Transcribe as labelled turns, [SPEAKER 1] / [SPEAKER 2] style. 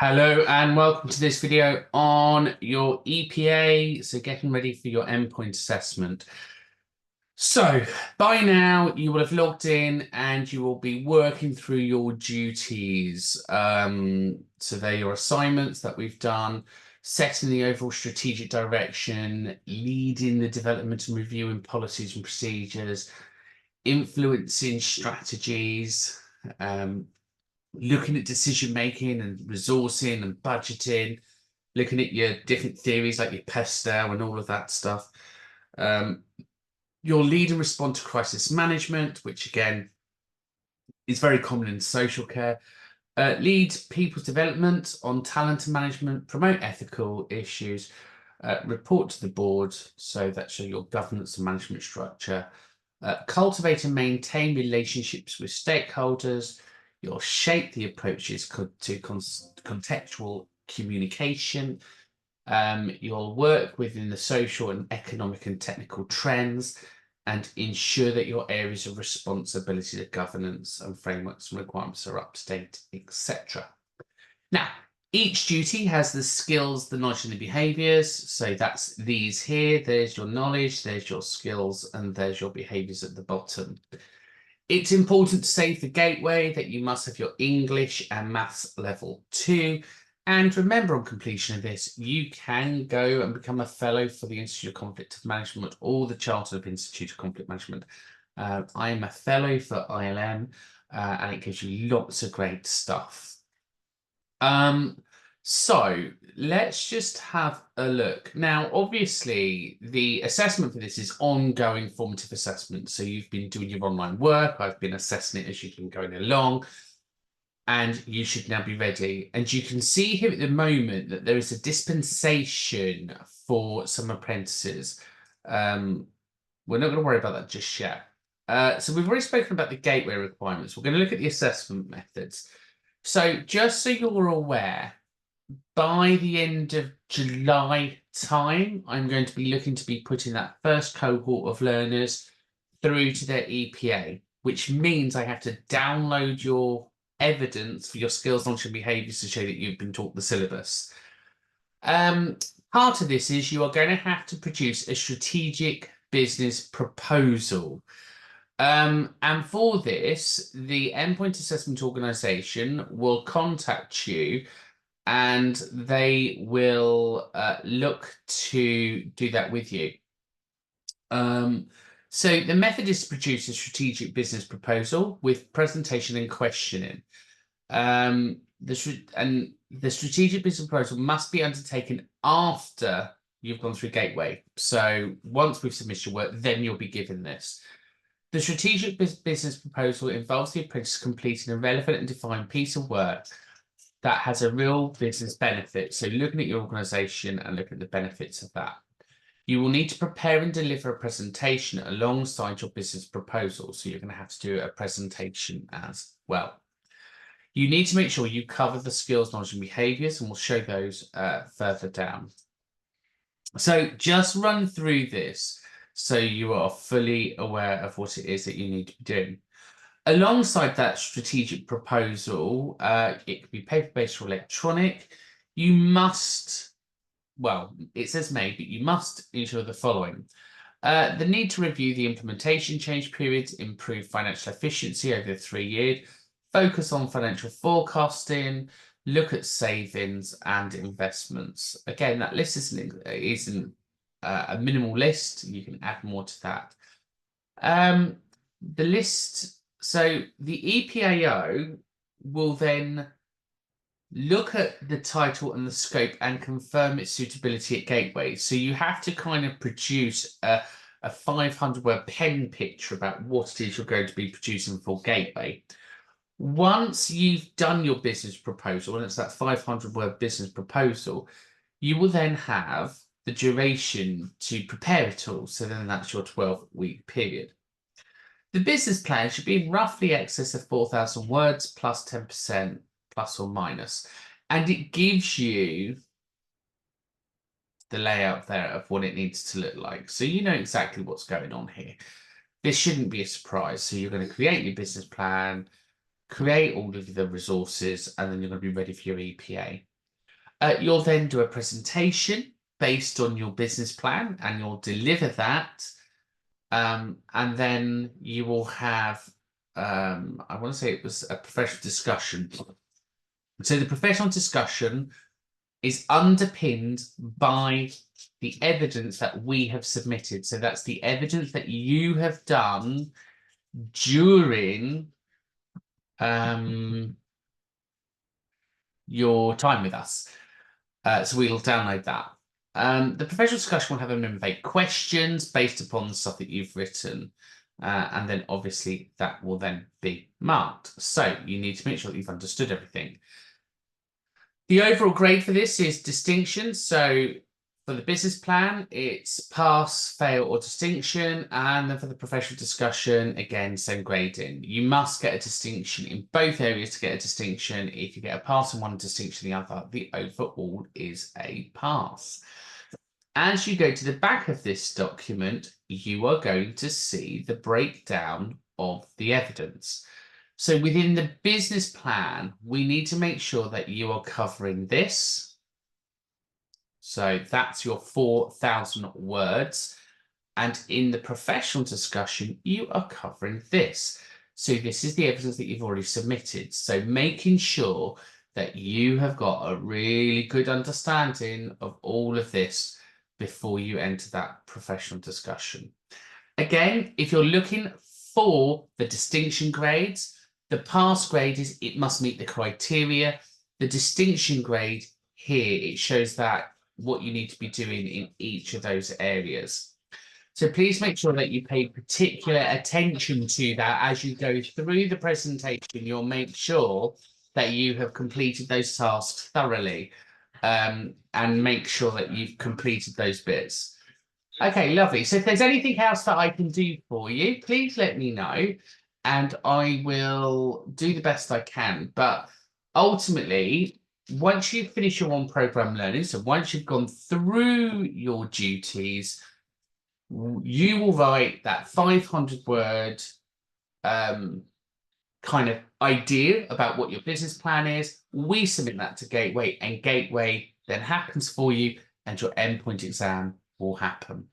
[SPEAKER 1] Hello and welcome to this video on your EPA, so getting ready for your endpoint assessment. So by now you will have logged in and you will be working through your duties. So they're your assignments that we've done, setting the overall strategic direction, leading the development and reviewing policies and procedures, influencing strategies, um, looking at decision making and resourcing and budgeting, looking at your different theories like your PESTEL and all of that stuff. Um, your lead and respond to crisis management, which again is very common in social care. Lead people's development on talent and management, promote ethical issues, report to the board, so that's your governance and management structure. Cultivate and maintain relationships with stakeholders. You'll shape the approaches to contextual communication. You'll work within the social and economic and technical trends and ensure that your areas of responsibility, the governance and frameworks and requirements are up to date, etc. Now, each duty has the skills, the knowledge, and the behaviours. So that's these here. There's your knowledge, there's your skills, and there's your behaviours at the bottom. It's important to say for Gateway that you must have your English and Maths level 2. And remember, on completion of this, you can go and become a fellow for the Institute of Conflict Management or the Charter of Institute of Conflict Management. I am a fellow for ILM, and it gives you lots of great stuff. So let's just have a look. Now, obviously, the assessment for this is ongoing formative assessment. So you've been doing your online work. I've been assessing it as you've been going along, and you should now be ready. And you can see here at the moment that there is a dispensation for some apprentices. We're not going to worry about that just yet. So we've already spoken about the gateway requirements. We're going to look at the assessment methods. So just so you're aware, by the end of July time, I'm going to be looking to be putting that first cohort of learners through to their EPA, which means I have to download your evidence for your skills, knowledge, and behaviours to show that you've been taught the syllabus. Part of this is you are going to have to produce a strategic business proposal. And for this, the Endpoint Assessment Organisation will contact you and they will look to do that with you. So the method is to produce a strategic business proposal with presentation and questioning. The strategic business proposal must be undertaken after you've gone through Gateway. So once we've submitted your work, then you'll be given this. The strategic business proposal involves the apprentice completing a relevant and defined piece of work that has a real business benefit. So looking at your organisation and looking at the benefits of that. You will need to prepare and deliver a presentation alongside your business proposal. So you're going to have to do a presentation as well. You need to make sure you cover the skills, knowledge, and behaviours, and we'll show those further down. So just run through this so you are fully aware of what it is that you need to be doing. Alongside that strategic proposal, it could be paper-based or electronic. You must, well, it says may, but you must ensure the following. The need to review the implementation change periods, improve financial efficiency over 3 years, focus on financial forecasting, look at savings and investments. Again, that list isn't a minimal list. You can add more to that. The list, so the EPAO will then look at the title and the scope and confirm its suitability at Gateway. So you have to kind of produce a 500-word pen picture about what it is you're going to be producing for Gateway. Once you've done your business proposal, and it's that 500-word business proposal, you will then have the duration to prepare it all. So then that's your 12-week period. The business plan should be in roughly excess of 4,000 words plus 10% plus or minus. And it gives you the layout there of what it needs to look like. So you know exactly what's going on here. This shouldn't be a surprise. So you're going to create your business plan, create all of the resources, and then you're going to be ready for your EPA. You'll then do a presentation based on your business plan and you'll deliver that. And then you will have, I want to say it was a professional discussion. So the professional discussion is underpinned by the evidence that we have submitted. So that's the evidence that you have done during your time with us. So we'll download that. The professional discussion will have a number of 8 questions based upon the stuff that you've written. And then obviously that will then be marked. So you need to make sure that you've understood everything. The overall grade for this is distinction. So for the business plan, it's pass, fail, or distinction. And then for the professional discussion, again, same grading. You must get a distinction in both areas to get a distinction. If you get a pass in one, distinction in the other, the overall is a pass. As you go to the back of this document, you are going to see the breakdown of the evidence. So within the business plan, we need to make sure that you are covering this. So that's your 4,000 words. And in the professional discussion, you are covering this. So this is the evidence that you've already submitted. So making sure that you have got a really good understanding of all of this before you enter that professional discussion. Again, if you're looking for the distinction grades, the pass grade is it must meet the criteria. The distinction grade here, it shows that what you need to be doing in each of those areas. So please make sure that you pay particular attention to that as you go through the presentation. You'll make sure that you have completed those tasks thoroughly and make sure that you've completed those bits. Okay, lovely. So if there's anything else that I can do for you, please let me know and I will do the best I can. But ultimately, once you finish your on-program learning, so once you've gone through your duties, you will write that 500-word kind of idea about what your business plan is. We submit that to Gateway and Gateway then happens for you and your endpoint exam will happen.